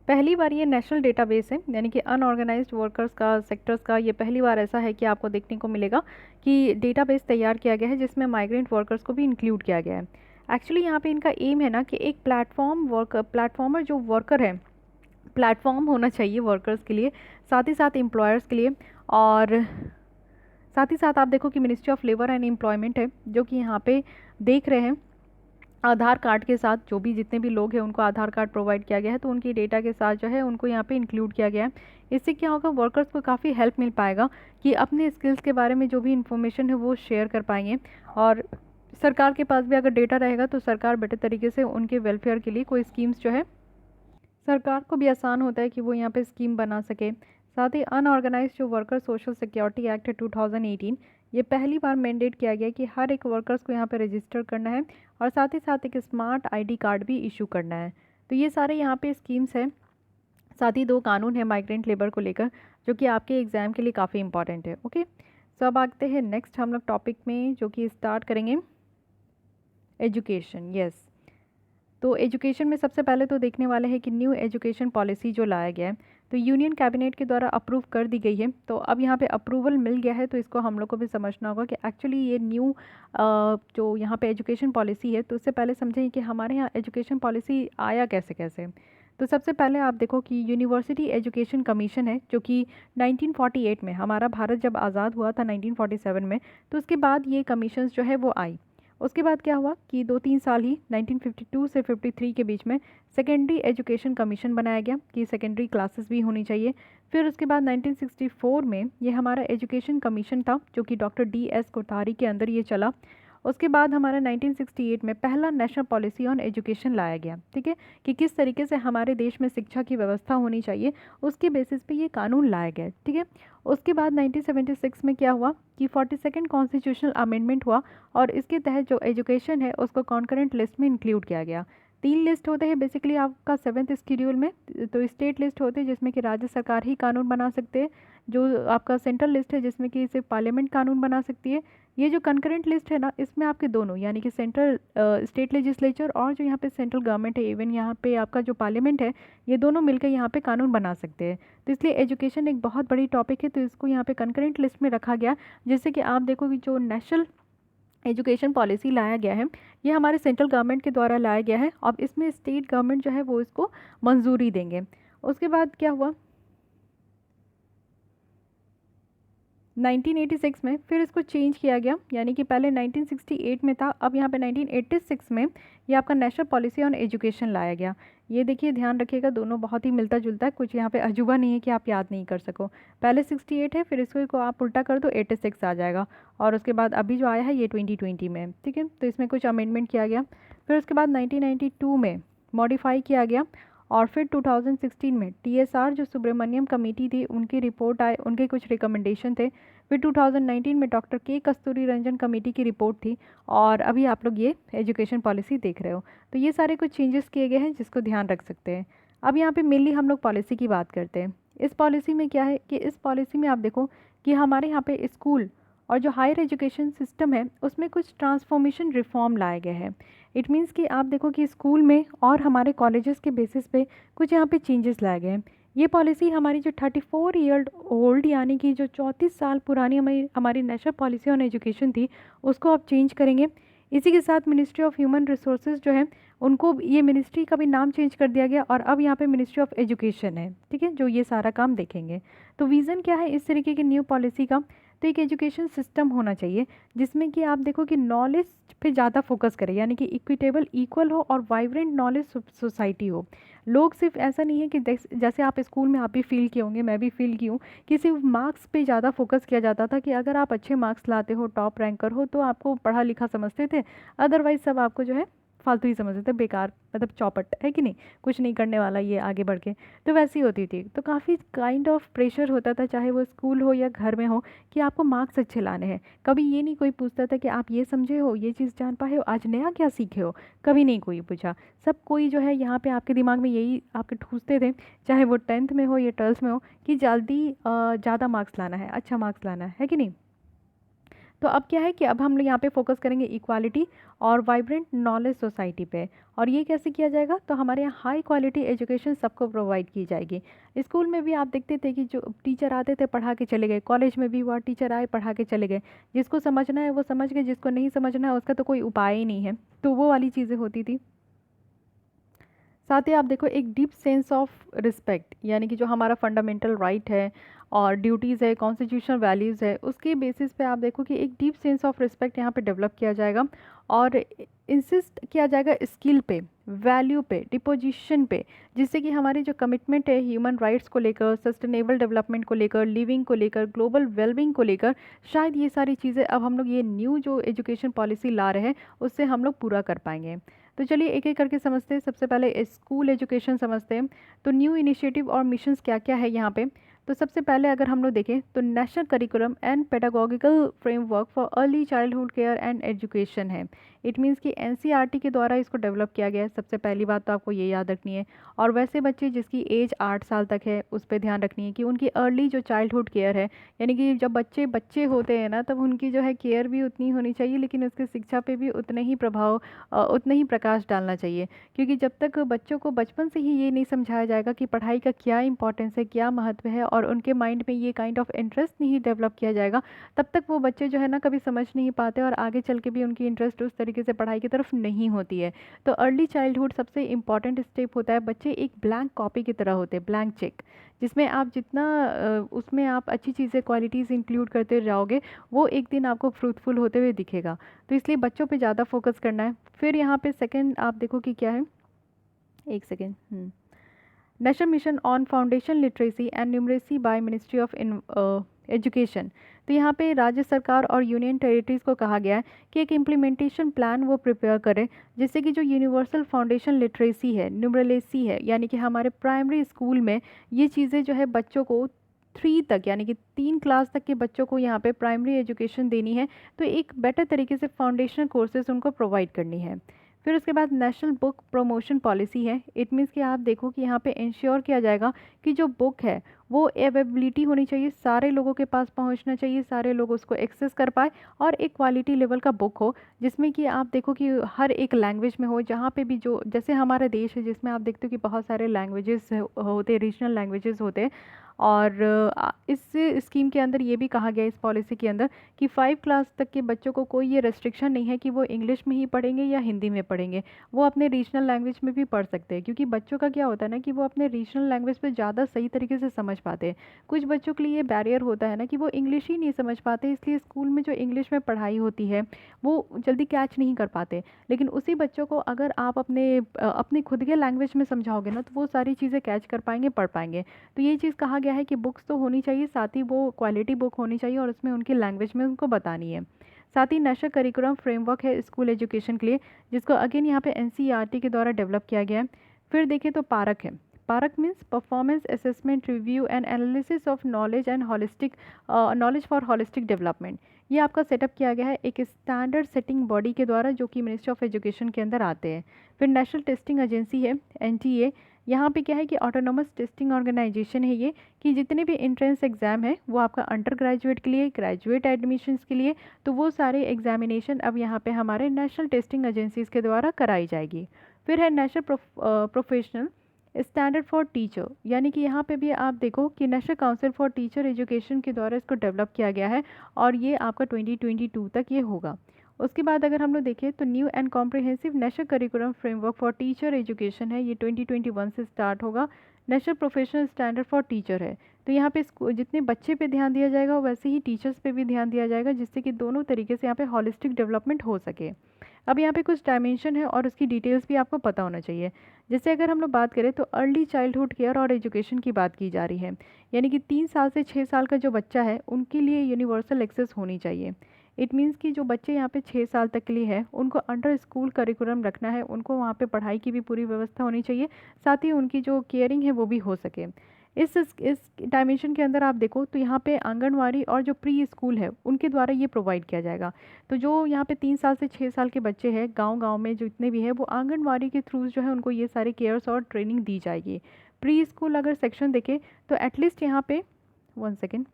पहली बार ये नेशनल डेटाबेस है, यानी कि अनऑर्गेनाइज्ड वर्कर्स का, सेक्टर्स का, ये पहली बार ऐसा है कि आपको देखने को मिलेगा कि डेटाबेस तैयार किया गया है जिसमें माइग्रेंट वर्कर्स को भी इंक्लूड किया गया है। एक्चुअली यहाँ पे इनका एम है ना कि एक प्लेटफॉर्मर जो वर्कर है, प्लेटफॉर्म होना चाहिए वर्कर्स के लिए, साथ ही साथ एम्प्लॉयर्स के लिए, और साथ ही साथ आप देखो कि ministry of labour and employment है जो कि यहाँ पे देख रहे हैं आधार कार्ड के साथ, जो भी जितने भी लोग हैं उनको आधार कार्ड प्रोवाइड किया गया है, तो उनकी डेटा के साथ जो है उनको यहाँ पे इंक्लूड किया गया है। इससे क्या होगा, वर्कर्स को काफ़ी हेल्प मिल पाएगा कि अपने स्किल्स के बारे में जो भी इंफॉर्मेशन है वो शेयर कर पाएंगे, और सरकार के पास भी अगर डेटा रहेगा तो सरकार बेटर तरीके से उनके वेलफेयर के लिए कोई स्कीम्स जो है, सरकार को भी आसान होता है कि वो यहाँ पे स्कीम बना सके। साथ ही अनऑर्गेनाइज जो वर्कर सोशल सिक्योरिटी एक्ट है 2018, ये पहली बार मैंडेट किया गया कि हर एक वर्कर्स को यहाँ पे रजिस्टर करना है, और साथ ही साथ एक स्मार्ट आईडी कार्ड भी इशू करना है। तो ये सारे यहाँ पे स्कीम्स हैं। साथ ही 2 कानून है माइग्रेंट लेबर को लेकर जो कि आपके एग्ज़ाम के लिए काफ़ी इंपॉर्टेंट है। ओके, सो अब आते हैं नेक्स्ट हम लोग टॉपिक में, जो कि स्टार्ट करेंगे एजुकेशन। यस, तो एजुकेशन में सबसे पहले तो देखने वाले हैं कि न्यू एजुकेशन पॉलिसी जो लाया गया है तो यूनियन कैबिनेट के द्वारा अप्रूव कर दी गई है। तो अब यहाँ पे अप्रूवल मिल गया है, तो इसको हम लोग को भी समझना होगा कि एक्चुअली ये न्यू जो यहाँ पे एजुकेशन पॉलिसी है, तो उससे पहले समझें कि हमारे यहाँ एजुकेशन पॉलिसी आया कैसे कैसे। तो सबसे पहले आप देखो कि यूनिवर्सिटी एजुकेशन कमीशन है जो कि 1948 में, हमारा भारत जब आज़ाद हुआ था 1947 में, तो उसके बाद ये कमीशंस जो है वो आई। उसके बाद क्या हुआ कि 2-3 साल ही 1952 से 53 के बीच में सेकेंडरी एजुकेशन कमीशन बनाया गया कि सेकेंडरी क्लासेस भी होनी चाहिए। फिर उसके बाद 1964 में ये हमारा एजुकेशन कमीशन था जो कि डॉक्टर DS कोठारी के अंदर ये चला। उसके बाद हमारा 1968 में पहला नेशनल पॉलिसी ऑन एजुकेशन लाया गया, ठीक है, कि किस तरीके से हमारे देश में शिक्षा की व्यवस्था होनी चाहिए, उसके बेसिस पे ये कानून लाया गया, ठीक है। उसके बाद 1976 में क्या हुआ कि 42nd कॉन्स्टिट्यूशनल अमेंडमेंट हुआ, और इसके तहत जो एजुकेशन है उसको कॉन्करेंट लिस्ट में इंक्लूड किया गया। 3 लिस्ट होते हैं बेसिकली आपका 7th शेड्यूल में, तो स्टेट लिस्ट होते हैं जिसमें कि राज्य सरकार ही कानून बना सकते हैं, जो आपका सेंट्रल लिस्ट है जिसमें कि सिर्फ पार्लियामेंट कानून बना सकती है। ये जो कंकरेंट लिस्ट है ना, इसमें आपके दोनों यानी कि सेंट्रल स्टेट लेजिस्लेचर और जो यहाँ पे सेंट्रल गवर्नमेंट है, इवन यहाँ पे आपका जो पार्लियामेंट है, ये दोनों मिलकर यहाँ पे कानून बना सकते हैं। तो इसलिए एजुकेशन एक बहुत बड़ी टॉपिक है, तो इसको यहाँ पे कंकरेंट लिस्ट में रखा गया। जैसे कि आप देखो कि जो नेशनल एजुकेशन पॉलिसी लाया गया है ये हमारे सेंट्रल गवर्नमेंट के द्वारा लाया गया है, अब इसमें स्टेट गवर्नमेंट जो है वो इसको मंजूरी देंगे। उसके बाद क्या हुआ 1986 में फिर इसको चेंज किया गया, यानी कि पहले 1968 में था, अब यहाँ पे 1986 में ये आपका नेशनल पॉलिसी ऑन एजुकेशन लाया गया। ये देखिए ध्यान रखिएगा, दोनों बहुत ही मिलता जुलता है, कुछ यहाँ पे अजूबा नहीं है कि आप याद नहीं कर सको। पहले 68 है, फिर इसको आप उल्टा कर दो 86 आ जाएगा, और उसके बाद अभी जो आया है ये 2020 में, ठीक है। तो इसमें कुछ अमेंडमेंट किया गया। फिर उसके बाद 1992 में मॉडिफाई किया गया, और फिर 2016 में TSR जो सुब्रमण्यम कमेटी थी उनकी रिपोर्ट आए, उनके कुछ रिकमेंडेशन थे। फिर 2019 में डॉक्टर के कस्तूरी रंजन कमेटी की रिपोर्ट थी, और अभी आप लोग ये एजुकेशन पॉलिसी देख रहे हो। तो ये सारे कुछ चेंजेस किए गए हैं जिसको ध्यान रख सकते हैं। अब यहाँ पे मेनली हम लोग पॉलिसी की बात करते हैं। इस पॉलिसी में क्या है कि इस पॉलिसी में आप देखो कि हमारे यहाँ पे स्कूल और जो हायर एजुकेशन सिस्टम है उसमें कुछ ट्रांसफॉर्मेशन रिफॉर्म लाए गए हैं। इट मीन्स कि आप देखो कि स्कूल में और हमारे कॉलेजेस के बेसिस पे कुछ यहाँ पे चेंजेस लाए गए हैं। ये पॉलिसी हमारी जो 34 ईयर ओल्ड यानी कि जो 34 साल पुरानी हमारी नेशनल पॉलिसी ऑन एजुकेशन थी उसको अब चेंज करेंगे। इसी के साथ मिनिस्ट्री ऑफ ह्यूमन रिसोर्सेज जो है उनको ये मिनिस्ट्री का भी नाम चेंज कर दिया गया, और अब यहाँ पे मिनिस्ट्री ऑफ एजुकेशन है, ठीक है, जो ये सारा काम देखेंगे। तो विज़न क्या है इस तरीके की न्यू पॉलिसी का, तो एक एजुकेशन सिस्टम होना चाहिए जिसमें कि आप देखो कि नॉलेज पे ज़्यादा फोकस करें, यानी कि इक्विटेबल इक्वल हो और वाइब्रेंट नॉलेज सोसाइटी हो। लोग सिर्फ ऐसा नहीं है कि जैसे आप स्कूल में आप भी फील किए होंगे, मैं भी फील की हूँ, कि सिर्फ मार्क्स पे ज़्यादा फोकस किया जाता था कि अगर आप अच्छे मार्क्स लाते हो, टॉप रैंकर हो, तो आपको पढ़ा लिखा समझते थे, अदरवाइज सब आपको जो है फालतू ही समझते थे, बेकार, मतलब चौपट है कि नहीं, कुछ नहीं करने वाला ये आगे बढ़ के। तो वैसी होती थी, तो काफ़ी काइंड ऑफ प्रेशर होता था, चाहे वो स्कूल हो या घर में हो, कि आपको मार्क्स अच्छे लाने हैं। कभी ये नहीं कोई पूछता था कि आप ये समझे हो, ये चीज़ जान पाए हो, आज नया क्या सीखे हो, कभी नहीं कोई पूछा। सब कोई जो है यहाँ पे आपके दिमाग में यही आपके ठूसते थे, चाहे वो 10th में हो या 12th में हो, कि जल्दी ज़्यादा मार्क्स लाना है, अच्छा मार्क्स लाना है कि नहीं। तो अब क्या है कि अब हम लोग यहाँ पे फोकस करेंगे इक्वालिटी और वाइब्रेंट नॉलेज सोसाइटी पे। और ये कैसे किया जाएगा, तो हमारे यहाँ हाई क्वालिटी एजुकेशन सबको प्रोवाइड की जाएगी। स्कूल में भी आप देखते थे कि जो टीचर आते थे पढ़ा के चले गए, कॉलेज में भी हुआ टीचर आए पढ़ा के चले गए, जिसको समझना है वो समझ गए, जिसको नहीं समझना है उसका तो कोई उपाय ही नहीं है। तो वो वाली चीज़ें होती थी। साथ ही आप देखो एक डीप सेंस ऑफ रिस्पेक्ट, यानी कि जो हमारा फंडामेंटल राइट है और ड्यूटीज़ है, कॉन्स्टिट्यूशनल वैल्यूज़ है, उसके बेसिस पे आप देखो कि एक डीप सेंस ऑफ रिस्पेक्ट यहाँ पे डेवलप किया जाएगा। और इंसिस्ट किया जाएगा स्किल पे, वैल्यू पे, डिपोजिशन पे, जिससे कि हमारी जो कमिटमेंट है ह्यूमन राइट्स को लेकर, सस्टेनेबल डेवलपमेंट को लेकर, लिविंग को लेकर, ग्लोबल वेलबींग को लेकर, शायद ये सारी चीज़ें अब हम लोग ये न्यू जो एजुकेशन पॉलिसी ला रहे हैं उससे हम लोग पूरा कर पाएंगे। तो चलिए एक एक करके समझते हैं। सबसे पहले स्कूल एजुकेशन समझते हैं। तो न्यू इनिशिएटिव और मिशंस क्या क्या है यहाँ पे। तो सबसे पहले अगर हम लोग देखें तो national curriculum and pedagogical framework for early childhood care and education है। इट मीन्स कि एनसीईआरटी के द्वारा इसको डेवलप किया गया है। सबसे पहली बात तो आपको ये याद रखनी है। और वैसे बच्चे जिसकी एज 8 साल तक है उस पर ध्यान रखनी है कि उनकी अर्ली जो चाइल्डहुड केयर है, यानी कि जब बच्चे बच्चे होते हैं ना, तब उनकी जो है केयर भी उतनी होनी चाहिए, लेकिन उसकी शिक्षा पे भी उतने ही प्रभाव, उतना ही प्रकाश डालना चाहिए। क्योंकि जब तक बच्चों को बचपन से ही ये नहीं समझाया जाएगा कि पढ़ाई का क्या इंपॉर्टेंस है, क्या महत्व है, और उनके माइंड में ये काइंड ऑफ इंटरेस्ट नहीं डेवलप किया जाएगा, तब तक वो बच्चे जो है ना कभी समझ नहीं पाते और आगे चल के भी उनकी इंटरेस्ट उस तरीके से पढ़ाई की तरफ नहीं होती है। तो अर्ली चाइल्डहुड सबसे इंपॉर्टेंट स्टेप होता है। बच्चे एक ब्लैंक कॉपी की तरह होते हैं, ब्लैंक चेक, जिसमें आप जितना उसमें आप अच्छी चीज़ें, क्वालिटीज़ इंक्लूड करते जाओगे, वो एक दिन आपको फ्रूटफुल होते हुए दिखेगा। तो इसलिए बच्चों पे ज़्यादा फोकस करना है। फिर यहाँ पे सेकंड आप देखो कि क्या है, एक second, national mission on foundation literacy and numeracy by ministry of education. तो यहाँ पे राज्य सरकार और यूनियन टेरिटरीज़ को कहा गया है कि एक इम्प्लीमेंटेशन प्लान वो प्रिपेयर करें, जिससे कि जो यूनिवर्सल फाउंडेशन लिटरेसी है, न्यूमरेसी है, यानी कि हमारे प्राइमरी स्कूल में ये चीज़ें जो है बच्चों को 3 तक, यानी कि 3 क्लास तक के बच्चों को यहाँ पे प्राइमरी एजुकेशन देनी है। तो एक बेटर तरीके से फाउंडेशनल कोर्सेज उनको प्रोवाइड करनी है। फिर उसके बाद नेशनल बुक प्रमोशन पॉलिसी है। इट मीन्स कि आप देखो कि यहाँ पे इंश्योर किया जाएगा कि जो बुक है वो अवेलेबिलिटी होनी चाहिए, सारे लोगों के पास पहुँचना चाहिए, सारे लोग उसको एक्सेस कर पाए, और एक क्वालिटी लेवल का बुक हो, जिसमें कि आप देखो कि हर एक लैंग्वेज में हो, जहाँ पे भी जो, जैसे हमारा देश है जिसमें आप देखते हो कि बहुत सारे लैंग्वेजेस होते, रीजनल लैंग्वेजेस होते। और इस स्कीम के अंदर ये भी कहा गया, इस पॉलिसी के अंदर, कि 5 क्लास तक के बच्चों को कोई ये रेस्ट्रिक्शन नहीं है कि वो इंग्लिश में ही पढ़ेंगे या हिंदी में पढ़ेंगे, वो अपने रीजनल लैंग्वेज में भी पढ़ सकते हैं। क्योंकि बच्चों का क्या होता है ना कि वो अपने रीजनल लैंग्वेज पे ज़्यादा सही तरीके से समझ पाते हैं। कुछ बच्चों के लिए ये बैरियर होता है ना कि वो इंग्लिश ही नहीं समझ पाते, इसलिए स्कूल में जो इंग्लिश में पढ़ाई होती है वो जल्दी कैच नहीं कर पाते। लेकिन उसी बच्चों को अगर आप अपने खुद के लैंग्वेज में समझाओगे ना, तो वो सारी चीज़ें कैच कर पाएंगे, पढ़ पाएंगे। तो ये चीज़ कहा गया है कि बुक्स तो होनी चाहिए, साथ ही वो क्वालिटी बुक होनी चाहिए और उसमें उनकी लैंग्वेज में उनको बतानी है। साथ ही नेशनल करिकुलम फ्रेमवर्क है स्कूल एजुकेशन के लिए, जिसको अगेन यहाँ पे एनसीईआरटी के द्वारा डेवलप किया गया है। फिर देखें तो पारक है। Park means performance assessment review and analysis of knowledge and knowledge for holistic development. ये आपका सेटअप किया गया है एक स्टैंडर्ड सेटिंग बॉडी के द्वारा, जो कि मिनिस्ट्री ऑफ एजुकेशन के अंदर आते हैं। फिर नेशनल टेस्टिंग एजेंसी है, एनटीए। यहाँ पे क्या है कि ऑटोनोमस टेस्टिंग ऑर्गेनाइजेशन है ये, कि जितने भी एंट्रेंस एग्ज़ाम है वो आपका अंडर ग्रेजुएट के लिए, ग्रेजुएट एडमिशन्स के लिए, तो वो सारे एग्जामिनेशन अब यहाँ पे हमारे नेशनल टेस्टिंग एजेंसीज़ के द्वारा कराई जाएगी। फिर है national professional standard for teacher, यानी कि यहाँ पे भी आप देखो कि national council for teacher education के द्वारा इसको डेवलप किया गया है, और ये आपका 2022 तक ये होगा। उसके बाद अगर हम लोग देखें तो new and comprehensive national curriculum framework for teacher education है, ये 2021 से स्टार्ट होगा। National professional standard for teacher है, तो यहाँ पे जितने बच्चे पे ध्यान दिया जाएगा वैसे ही टीचर्स पे भी ध्यान दिया जाएगा, जिससे कि दोनों तरीके से यहाँ पे हॉलिस्टिक डेवलपमेंट हो सके। अब यहाँ पे कुछ डायमेंशन है और उसकी डिटेल्स भी आपको पता होना चाहिए। जैसे अगर हम लोग बात करें तो अर्ली चाइल्डहुड केयर और एजुकेशन की बात की जा रही है, यानी कि 3 साल से 6 साल का जो बच्चा है उनके लिए यूनिवर्सल एक्सेस होनी चाहिए। इट मीन्स कि जो बच्चे यहाँ पे 6 साल तक के लिए है उनको अंडर स्कूल करिकुलम रखना है, उनको वहाँ पे पढ़ाई की भी पूरी व्यवस्था होनी चाहिए, साथ ही उनकी जो केयरिंग है वो भी हो सके। इस डायमेंशन के अंदर आप देखो तो यहाँ पे आंगनवाड़ी और जो प्री स्कूल है उनके द्वारा ये प्रोवाइड किया जाएगा। तो जो यहाँ पे 3 साल से 6 साल के बच्चे हैं गांव-गांव में जो इतने भी हैं वो आंगनवाड़ी के थ्रू जो है उनको ये सारे केयर्स और ट्रेनिंग दी जाएगी। प्री स्कूल अगर सेक्शन देखें तो एटलीस्ट यहाँ पे 1 सेकेंड,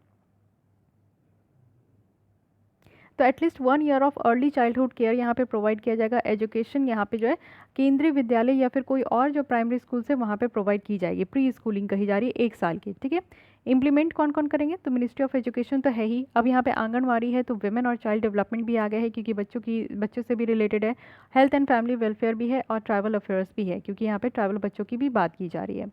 तो at least 1 year of early childhood care यहाँ पे प्रोवाइड किया जाएगा। एजुकेशन यहाँ पे जो है केंद्रीय विद्यालय या फिर कोई और जो प्राइमरी स्कूल से वहाँ पे प्रोवाइड की जाएगी। प्री स्कूलिंग कही जा रही है 1 साल की, ठीक है। इम्प्लीमेंट कौन कौन करेंगे, तो मिनिस्ट्री ऑफ एजुकेशन तो है ही। अब यहाँ पे आंगनवाड़ी है तो वुमेन और चाइल्ड डेवलपमेंट भी आ गया है क्योंकि बच्चों से भी रिलेटेड है। हेल्थ एंड फैमिली वेलफेयर भी है और ट्राइबल अफेयर्स भी है क्योंकि यहाँ पे ट्राइबल बच्चों की भी बात की जा रही है।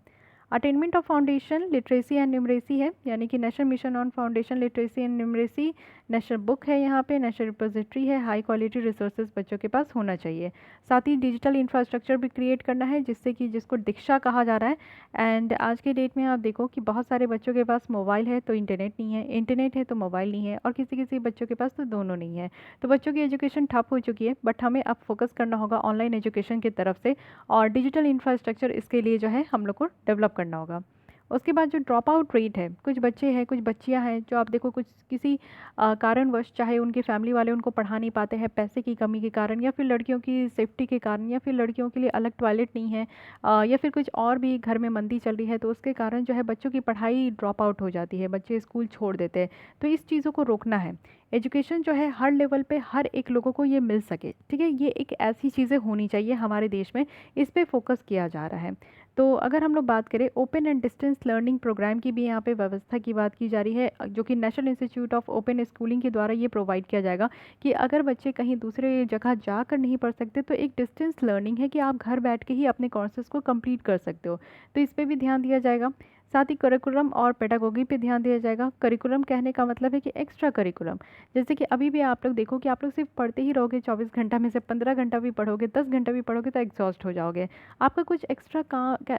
Attainment of foundation literacy and numeracy है, यानी कि national mission on foundation literacy and numeracy. National book है यहाँ पे, नेशनल रिपोजिटरी है, हाई क्वालिटी रिसोर्सेज बच्चों के पास होना चाहिए। साथ ही डिजिटल इंफ्रास्ट्रक्चर भी क्रिएट करना है जिससे कि जिसको दीक्षा कहा जा रहा है। एंड आज के डेट में आप देखो कि बहुत सारे बच्चों के पास मोबाइल है तो इंटरनेट नहीं है, इंटरनेट है तो मोबाइल नहीं है, और किसी किसी बच्चों के पास तो दोनों नहीं है। तो बच्चों की एजुकेशन ठप हो चुकी है, बट हमें अब फोकस करना होगा ऑनलाइन एजुकेशन की तरफ से, और डिजिटल इंफ्रास्ट्रक्चर इसके लिए जो है हम लोग को डेवलप करना होगा। उसके बाद जो ड्रॉप आउट रेट है, कुछ बच्चे हैं कुछ बच्चियां हैं जो आप देखो कुछ किसी कारणवश, चाहे उनके फैमिली वाले उनको पढ़ा नहीं पाते हैं पैसे की कमी के कारण, या फिर लड़कियों की सेफ्टी के कारण, या फिर लड़कियों के लिए अलग टॉयलेट नहीं है, या फिर कुछ और भी घर में मंदी चल रही है, तो उसके कारण जो है बच्चों की पढ़ाई ड्रॉप आउट हो जाती है, बच्चे स्कूल छोड़ देते हैं। तो इस चीज़ों को रोकना है। एजुकेशन जो है हर लेवल पे हर एक लोगों को ये मिल सके, ठीक है, ये एक ऐसी चीज़ें होनी चाहिए हमारे देश में, इस पे फोकस किया जा रहा है। तो अगर हम लोग बात करें open and distance learning programme की भी यहाँ पे व्यवस्था की बात की जा रही है, जो कि national institute of open schooling के द्वारा ये प्रोवाइड किया जाएगा कि अगर बच्चे कहीं दूसरे जगह जाकर नहीं पढ़ सकते तो एक डिस्टेंस लर्निंग है कि आप घर बैठ के ही अपने कोर्सेज को कंप्लीट कर सकते हो, तो इस पर भी ध्यान दिया जाएगा। साथ ही करिकुलम और पेडागोगी पे ध्यान दिया जाएगा। करिकुलम कहने का मतलब है कि एक्स्ट्रा करिकुलम, जैसे कि अभी भी आप लोग देखो कि आप लोग सिर्फ पढ़ते ही रहोगे 24 घंटा में से 15 घंटा भी पढ़ोगे, 10 घंटा भी पढ़ोगे तो एग्जॉस्ट हो जाओगे। आपका कुछ एक्स्ट्रा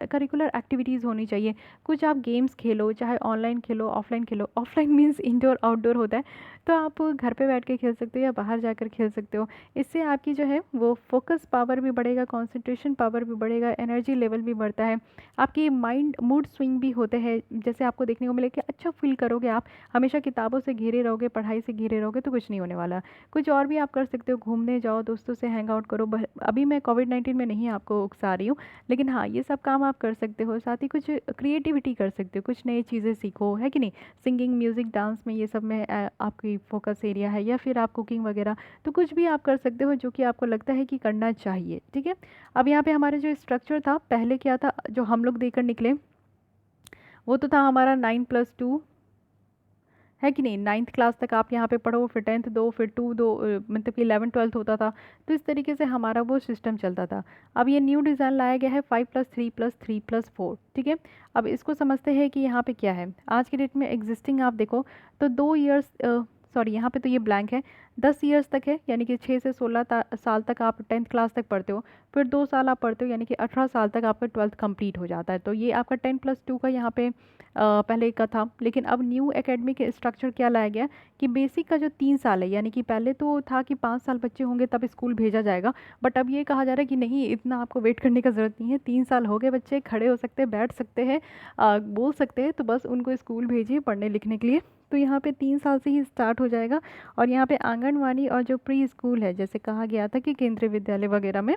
करिकुलर एक्टिविटीज़ होनी चाहिए। कुछ आप गेम्स खेलो, चाहे ऑनलाइन खेलो ऑफलाइन खेलो, ऑफलाइन मीन्स इंडोर आउटडोर होता है, तो आप घर पे बैठ के खेल सकते हो या बाहर जाकर खेल सकते हो। इससे आपकी जो है वो फोकस पावर भी बढ़ेगा, कंसंट्रेशन पावर भी बढ़ेगा, एनर्जी लेवल भी बढ़ता है, आपकी माइंड मूड स्विंग भी होते हैं, जैसे आपको देखने को मिले कि अच्छा फील करोगे। आप हमेशा किताबों से घिरे रहोगे, पढ़ाई से घिरे रहोगे तो कुछ नहीं होने वाला। कुछ और भी आप कर सकते हो, घूमने जाओ, दोस्तों से हैंग आउट करो। अभी मैं कोविड-19 में नहीं आपको उकसा रही हूँ, लेकिन हाँ ये सब काम आप कर सकते हो। साथ ही कुछ क्रिएटिविटी कर सकते हो, कुछ नई चीज़ें सीखो, है कि नहीं। सिंगिंग, म्यूज़िक, डांस में ये सब में आपकी फोकस एरिया है, या फिर आप कुकिंग वगैरह, तो कुछ भी आप कर सकते हो जो कि आपको लगता है कि करना चाहिए, ठीक है। अब यहाँ पे हमारे जो स्ट्रक्चर था पहले क्या था, जो हम लोग देकर निकले वो तो था हमारा 9+2, है कि नहीं। 9th क्लास तक आप यहाँ पे पढ़ो, फिर 10th दो, फिर 2 दो, मतलब कि 11 12th होता था। तो इस तरीके से हमारा वो सिस्टम चलता था। अब ये न्यू डिज़ाइन लाया गया है 5+3+3+4, ठीक है। अब इसको समझते हैं कि यहाँ पे क्या है। आज की डेट में एग्जिस्टिंग आप देखो तो 2 ईयर्स, सॉरी यहाँ पे तो ये ब्लैंक है, 10 ईयर्स तक है, यानी कि 6 से 16 साल तक आप 10th क्लास तक पढ़ते हो, फिर 2 साल आप पढ़ते हो, यानी कि 18 साल तक आपका 12th कंप्लीट हो जाता है। तो ये आपका 10+2 का यहाँ पे पहले का था। लेकिन अब न्यू एकेडमिक स्ट्रक्चर क्या लाया गया कि बेसिक का जो 3 साल है, यानी कि पहले तो था कि 5 साल बच्चे होंगे तब स्कूल भेजा जाएगा, बट अब ये कहा जा रहा है कि नहीं, इतना आपको वेट करने का ज़रूरत नहीं है। 3 साल हो गए, बच्चे खड़े हो सकते हैं, बैठ सकते हैं, बोल सकते हैं, तो बस उनको स्कूल भेजिए पढ़ने लिखने के लिए। तो यहाँ पे 3 साल से ही स्टार्ट हो जाएगा। और यहाँ पे आंगनवाड़ी और जो प्री स्कूल है, जैसे कहा गया था कि केंद्रीय विद्यालय वगैरह में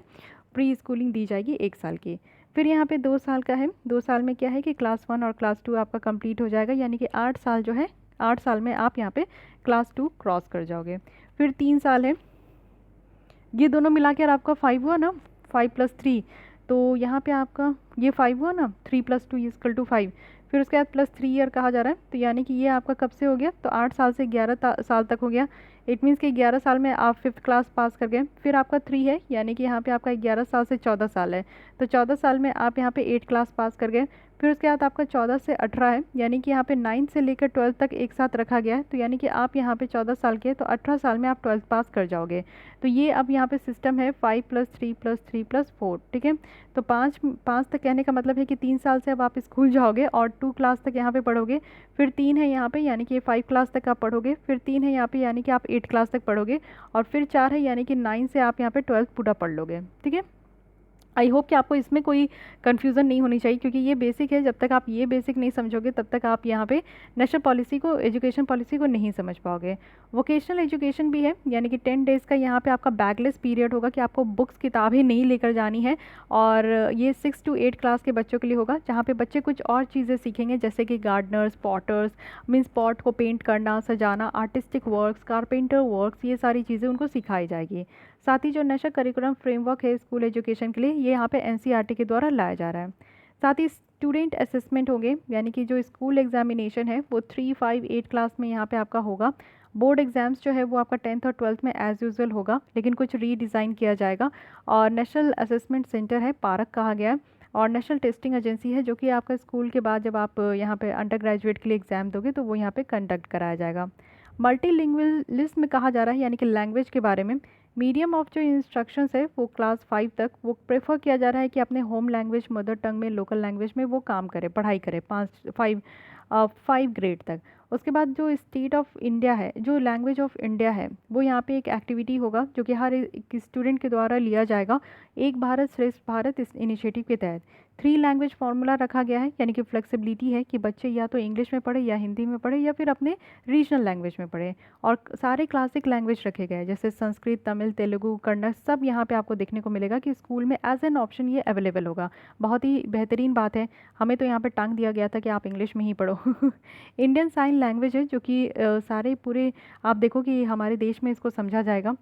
प्री स्कूलिंग दी जाएगी 1 साल की। फिर यहाँ पे 2 साल का है। 2 साल में क्या है कि क्लास 1 और क्लास 2 आपका कंप्लीट हो जाएगा, यानी कि 8 साल जो है, 8 साल में आप यहाँ पे क्लास 2 क्रॉस कर जाओगे। फिर 3 साल है, ये दोनों मिला कर आपका 5 हुआ ना, 5+3, तो यहाँ पे आपका ये 5 हुआ ना, 3+2=5। फिर उसके बाद +3 ईयर कहा जा रहा है, तो यानी कि ये आपका कब से हो गया, तो 8 साल से 11 साल तक हो गया। इट मीन्स कि 11 साल में आप 5th क्लास पास कर गए। फिर आपका 3 है, यानी कि यहाँ पे आपका 11 साल से 14 साल है, तो 14 साल में आप यहाँ पे 8 क्लास पास कर गए। फिर उसके बाद आपका 14 से 18 है, यानी कि यहाँ पे 9 से लेकर 12 तक एक साथ रखा गया है। तो यानी कि आप यहाँ पे 14 साल के हैं तो 18 साल में आप 12th पास कर जाओगे। तो ये अब यहाँ पे सिस्टम है 5+3+3+4, ठीक है। तो पाँच पाँच तक कहने का मतलब है कि 3 साल से अब आप स्कूल जाओगे और 2 क्लास तक यहाँ पे पढ़ोगे। फिर 3 है यहाँ पे, यानी कि 5 क्लास तक आप पढ़ोगे। फिर 3 है यहाँ पे, यानी कि आप 8 क्लास तक पढ़ोगे। और फिर 4 है, यानी कि 9 से आप यहाँ पे 12th पूरा पढ़ लोगे, ठीक है। आई होप कि आपको इसमें कोई कन्फ्यूज़न नहीं होनी चाहिए, क्योंकि ये बेसिक है। जब तक आप ये बेसिक नहीं समझोगे तब तक आप यहाँ पे नेशनल पॉलिसी को, एजुकेशन पॉलिसी को नहीं समझ पाओगे। वोकेशनल एजुकेशन भी है, यानी कि 10 डेज़ का यहाँ पे आपका बैगलेस पीरियड होगा कि आपको बुक्स किताबें नहीं लेकर जानी है। और ये 6 to 8 क्लास के बच्चों के लिए होगा, जहाँ पे बच्चे कुछ और चीज़ें सीखेंगे, जैसे कि गार्डनर्स, पॉटर्स, मीन्स पॉट को पेंट करना, सजाना, आर्टिस्टिक वर्क्स, कारपेंटर वर्क्स, ये सारी चीज़ें उनको सिखाई जाएगी। साथ ही जो नेशनल करिकुलम फ्रेमवर्क है स्कूल एजुकेशन के लिए, ये यहाँ पे एनसीईआरटी के द्वारा लाया जा रहा है। साथ ही स्टूडेंट असेसमेंट होंगे, यानी कि जो स्कूल एग्जामिनेशन है वो 3, 5, 8 क्लास में यहाँ पे आपका होगा। बोर्ड एग्ज़ाम्स जो है वो आपका 10th और 12th में एज़ यूजुअल होगा, लेकिन कुछ रीडिज़ाइन किया जाएगा। और नेशनल असेसमेंट सेंटर है, पारक कहा गया है। और नेशनल टेस्टिंग एजेंसी है, जो कि आपका स्कूल के बाद जब आप यहाँ पे अंडर ग्रेजुएट के लिए एग्ज़ाम दोगे तो वो यहाँ पे कंडक्ट कराया जाएगा। मल्टीलिंगुअलिज्म में कहा जा रहा है, यानी कि लैंग्वेज के बारे में। मीडियम ऑफ जो इंस्ट्रक्शंस है वो क्लास 5 तक वो प्रेफर किया जा रहा है कि अपने होम लैंग्वेज, मदर टंग में, लोकल लैंग्वेज में वो काम करे, पढ़ाई करे 5 ग्रेड तक। उसके बाद जो स्टेट ऑफ इंडिया है, जो लैंग्वेज ऑफ इंडिया है, वो यहाँ पे एक एक्टिविटी होगा जो कि हर एक स्टूडेंट के द्वारा लिया जाएगा, एक भारत श्रेष्ठ भारत इस इनिशिएटिव के तहत। 3 लैंग्वेज फार्मूला रखा गया है, यानी कि फ्लेक्सिबिलिटी है कि बच्चे या तो इंग्लिश में पढ़े, या हिंदी में पढ़े, या फिर अपने रीजनल लैंग्वेज में पढ़े। और सारे क्लासिक लैंग्वेज रखे गए हैं, जैसे संस्कृत, तमिल, तेलुगु, कन्नड़, सब यहाँ पे आपको देखने को मिलेगा कि स्कूल में एज एन ऑप्शन ये अवेलेबल होगा। बहुत ही बेहतरीन बात है। हमें तो यहाँ पे टांग दिया गया था कि आप इंग्लिश में ही पढ़ो। इंडियन साइन लैंग्वेज है, जो कि सारे पूरे आप देखो कि हमारे देश में इसको समझा जाएगा।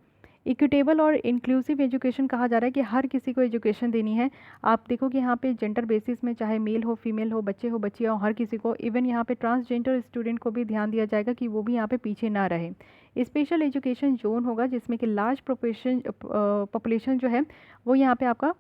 इक्विटेबल और इंक्लूसिव एजुकेशन कहा जा रहा है कि हर किसी को एजुकेशन देनी है। आप देखो कि यहाँ पे जेंडर बेसिस में, चाहे मेल हो, फीमेल हो, बच्चे हो, बच्चियाँ हो, हर किसी को, इवन यहाँ पे ट्रांसजेंडर स्टूडेंट को भी ध्यान दिया जाएगा कि वो भी यहाँ पे पीछे ना रहे। स्पेशल एजुकेशन जोन होगा, जिसमें कि लार्ज पॉपुलेशन जो है वो यहाँ पे आपका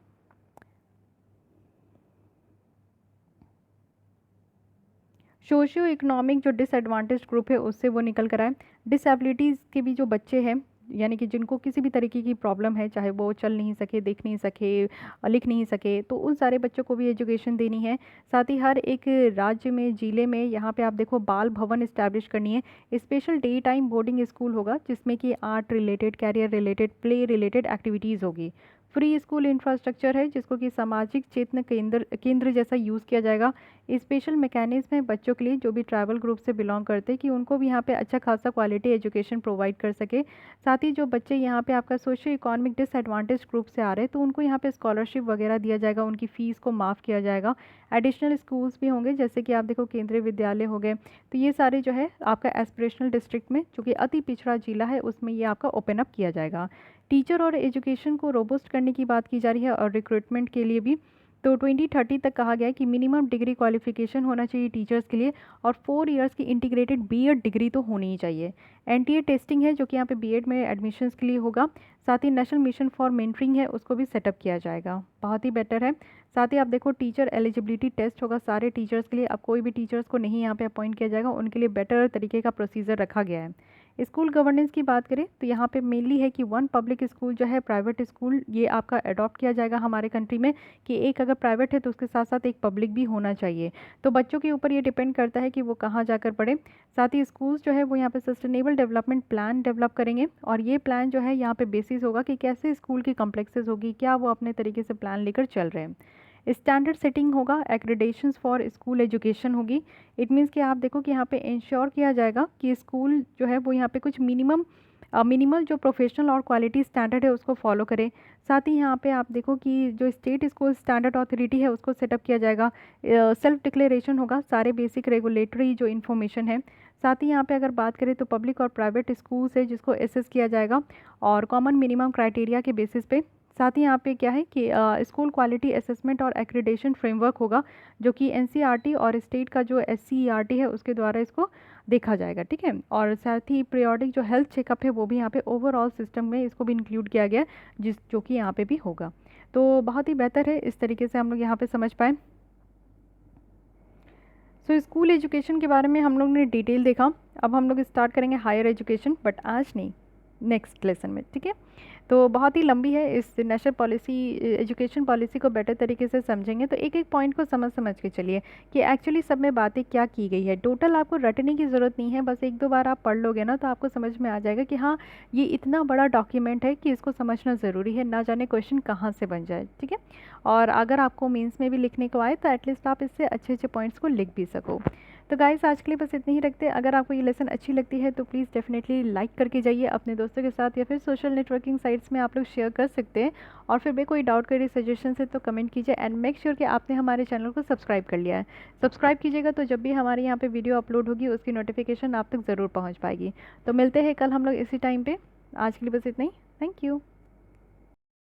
सोशियो इकोनॉमिक जो डिसएडवांटेज ग्रुप है उससे वो निकल कर आए। डिसेबिलिटीज़ के भी जो बच्चे हैं, यानी कि जिनको किसी भी तरीके की प्रॉब्लम है, चाहे वो चल नहीं सके, देख नहीं सके, लिख नहीं सके, तो उन सारे बच्चों को भी एजुकेशन देनी है। साथ ही हर एक राज्य में, ज़िले में यहाँ पे आप देखो बाल भवन इस्टेब्लिश करनी है। Special day time boarding school होगा, जिसमें कि art related, career related, play related activities होगी। फ्री स्कूल इंफ्रास्ट्रक्चर है, जिसको कि सामाजिक चेतना केंद्र जैसा यूज़ किया जाएगा। स्पेशल मैकेनिज्म है बच्चों के लिए जो भी ट्राइबल ग्रुप से बिलोंग करते हैं, कि उनको भी यहाँ पे अच्छा खासा क्वालिटी एजुकेशन प्रोवाइड कर सके। साथ ही जो बच्चे यहाँ पे आपका सोशियो इकोनॉमिक डिसएडवांटेज ग्रुप से आ रहे हैं, तो उनको यहाँ पे स्कॉलरशिप वगैरह दिया जाएगा, उनकी फ़ीस को माफ़ किया जाएगा। एडिशनल स्कूल्स भी होंगे, जैसे कि आप देखो केंद्रीय विद्यालय हो गए। तो ये सारे जो है आपका एस्पिरेशनल डिस्ट्रिक्ट में, जो कि अति पिछड़ा जिला है, उसमें ये आपका ओपन अप किया जाएगा। टीचर और एजुकेशन को रोबस्ट करने की बात की जा रही है, और रिक्रूटमेंट के लिए भी। तो 2030 तक कहा गया है कि मिनिमम डिग्री क्वालिफिकेशन होना चाहिए टीचर्स के लिए, और 4 इयर्स की इंटीग्रेटेड बीएड डिग्री तो होनी ही चाहिए। एनटीए टेस्टिंग है, जो कि यहाँ पे बीएड में एडमिशन्स के लिए होगा। साथ ही नेशनल मिशन फॉर मेंटरिंग है, उसको भी सेटअप किया जाएगा, बहुत ही बेटर है। साथ ही आप देखो टीचर एलिजिबिलिटी टेस्ट होगा सारे टीचर्स के लिए। अब कोई भी टीचर्स को नहीं यहाँ पे अपॉइंट किया जाएगा, उनके लिए बेटर तरीके का प्रोसीजर रखा गया है। स्कूल गवर्नेंस की बात करें तो यहाँ पे मेनली है कि 1 पब्लिक स्कूल जो है, प्राइवेट स्कूल ये आपका अडॉप्ट किया जाएगा हमारे कंट्री में, कि एक अगर प्राइवेट है तो उसके साथ साथ एक पब्लिक भी होना चाहिए। तो बच्चों के ऊपर ये डिपेंड करता है कि वो कहाँ जाकर पढ़े। साथ ही स्कूल्स जो है वो यहाँ पे सस्टेनेबल डेवलपमेंट प्लान डेवलप करेंगे, और ये प्लान जो है यहाँ पे बेसिस होगा कि कैसे स्कूल की कॉम्प्लेक्सेस होगी, क्या वो अपने तरीके से प्लान लेकर चल रहे हैं। स्टैंडर्ड सेटिंग होगा, एक्रेडिटेशंस फॉर स्कूल एजुकेशन होगी। इट मीन्स कि आप देखो कि यहाँ पे इंश्योर किया जाएगा कि स्कूल जो है वो यहाँ पे कुछ मिनिमल जो प्रोफेशनल और क्वालिटी स्टैंडर्ड है उसको फॉलो करें। साथ ही यहाँ पे आप देखो कि जो स्टेट स्कूल स्टैंडर्ड अथॉरिटी है उसको सेटअप किया जाएगा। सेल्फ डिक्लेरेशन होगा सारे बेसिक रेगुलेटरी जो इन्फॉर्मेशन है। साथ ही यहाँ पे अगर बात करें तो पब्लिक और प्राइवेट स्कूल्स है जिसको एसेस किया जाएगा, और कॉमन मिनिमम क्राइटेरिया के बेसिस पे। साथ ही यहाँ पे क्या है कि स्कूल क्वालिटी असेसमेंट और एक्रीडेशन फ्रेमवर्क होगा, जो कि एनसीईआरटी और स्टेट का जो एससीईआरटी है उसके द्वारा इसको देखा जाएगा, ठीक है। और साथ ही पीरियोडिक जो हेल्थ चेकअप है वो भी यहाँ पे ओवरऑल सिस्टम में इसको भी इंक्लूड किया गया है, जो कि यहाँ पे भी होगा। तो बहुत ही बेहतर है, इस तरीके से हम लोग यहाँ पे समझ पाए। सो स्कूल एजुकेशन के बारे में हम लोग ने डिटेल देखा। अब हम लोग स्टार्ट करेंगे हायर एजुकेशन, बट आज नहीं, नेक्स्ट लेसन में, ठीक है। तो बहुत ही लंबी है, इस नेशनल पॉलिसी, एजुकेशन पॉलिसी को बेटर तरीके से समझेंगे तो एक एक पॉइंट को समझ समझ के चलिए कि एक्चुअली सब में बातें क्या की गई है। टोटल आपको रटने की ज़रूरत नहीं है, बस एक दो बार आप पढ़ लोगे ना तो आपको समझ में आ जाएगा कि हाँ, ये इतना बड़ा डॉक्यूमेंट है कि इसको समझना ज़रूरी है, ना जाने क्वेश्चन कहाँ से बन जाए, ठीक है। और अगर आपको मेंस में भी लिखने को आए तो एटलीस्ट आप इससे अच्छे अच्छे पॉइंट्स को लिख भी सको। तो गाइस आज के लिए बस इतने ही रखते हैं। अगर आपको ये लेसन अच्छी लगती है तो प्लीज़ डेफिनेटली लाइक करके जाइए अपने दोस्तों के साथ, या फिर सोशल नेटवर्किंग साइट्स में आप लोग शेयर कर सकते हैं। और फिर भी कोई डाउट करिए, सजेशन है तो कमेंट कीजिए, एंड मेक श्योर कि आपने हमारे चैनल को सब्सक्राइब कर लिया है। सब्सक्राइब कीजिएगा तो जब भी हमारे यहाँ पे वीडियो अपलोड होगी उसकी नोटिफिकेशन आप तक ज़रूर पहुँच पाएगी। तो मिलते हैं कल हम लोग इसी टाइम पर। आज के लिए बस इतना ही। Thank you.